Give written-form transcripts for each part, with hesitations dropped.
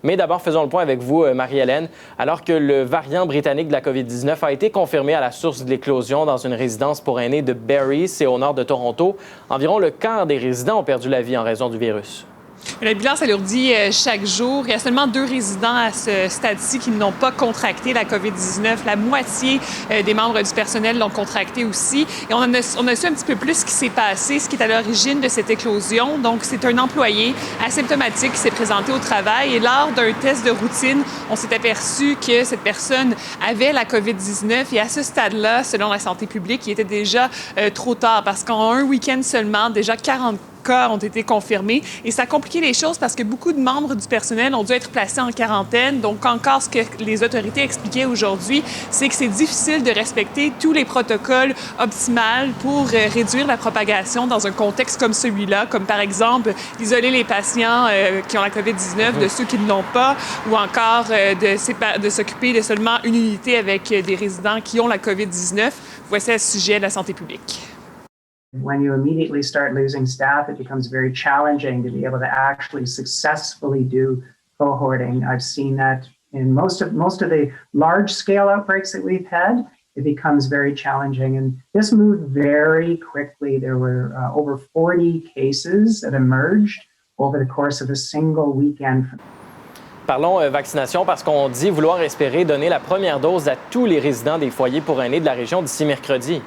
Mais d'abord, faisons le point avec vous, Marie-Hélène. Alors que le variant britannique de la COVID-19 a été confirmé à la source de l'éclosion dans une résidence pour aînés de Barrie, c'est au nord de Toronto, environ le quart des résidents ont perdu la vie en raison du virus. Le bilan s'alourdit chaque jour. Il y a seulement 2 résidents à ce stade-ci qui n'ont pas contracté la COVID-19. La moitié des membres du personnel l'ont contracté aussi. Et on a su un petit peu plus ce qui s'est passé, ce qui est à l'origine de cette éclosion. Donc, c'est un employé asymptomatique qui s'est présenté au travail. Et lors d'un test de routine, on s'est aperçu que cette personne avait la COVID-19. Et à ce stade-là, selon la santé publique, il était déjà trop tard parce qu'en un week-end seulement, déjà 40 cas ont été confirmés. Et ça a compliqué les choses parce que beaucoup de membres du personnel ont dû être placés en quarantaine. Donc, encore ce que les autorités expliquaient aujourd'hui, c'est que c'est difficile de respecter tous les protocoles optimaux pour réduire la propagation dans un contexte comme celui-là, comme par exemple isoler les patients qui ont la COVID-19 de ceux qui ne l'ont pas, ou encore de s'occuper de seulement une unité avec des résidents qui ont la COVID-19. Voici à ce sujet de la santé publique. When you immediately start losing staff, it becomes very challenging to be able to actually successfully do cohorting. I've seen that in most of the large-scale outbreaks that we've had. It becomes very challenging, and this moved very quickly. There were over 40 cases that emerged over the course of a single weekend. Parlons vaccination parce qu'on dit vouloir espérer donner la première dose à tous les résidents des foyers pour aînés de la région d'ici mercredi.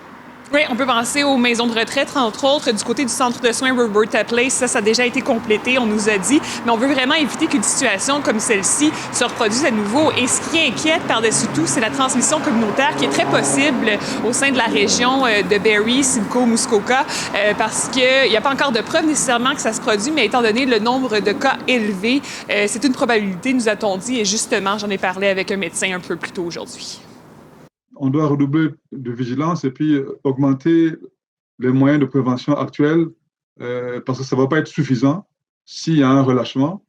Oui, on peut penser aux maisons de retraite, entre autres, du côté du centre de soins Roberta Place. Ça a déjà été complété, on nous a dit. Mais on veut vraiment éviter qu'une situation comme celle-ci se reproduise à nouveau. Et ce qui inquiète par-dessus tout, c'est la transmission communautaire qui est très possible au sein de la région de Barrie, Simcoe, Muskoka, parce qu'il n'y a pas encore de preuves nécessairement que ça se produit, mais étant donné le nombre de cas élevé, c'est une probabilité, nous a-t-on dit. Et justement, j'en ai parlé avec un médecin un peu plus tôt aujourd'hui. On doit redoubler de vigilance et puis augmenter les moyens de prévention actuels parce que ça ne va pas être suffisant s'il y a un relâchement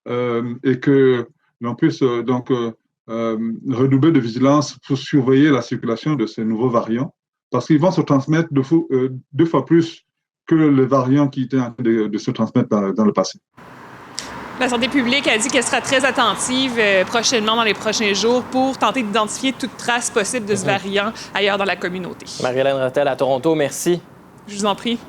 et que l'on puisse redoubler de vigilance pour surveiller la circulation de ces nouveaux variants parce qu'ils vont se transmettre 2 fois plus que les variants qui étaient en train de se transmettre dans le passé. La santé publique a dit qu'elle sera très attentive prochainement dans les prochains jours pour tenter d'identifier toute trace possible de ce variant ailleurs dans la communauté. Marie-Hélène Rottel à Toronto, merci. Je vous en prie.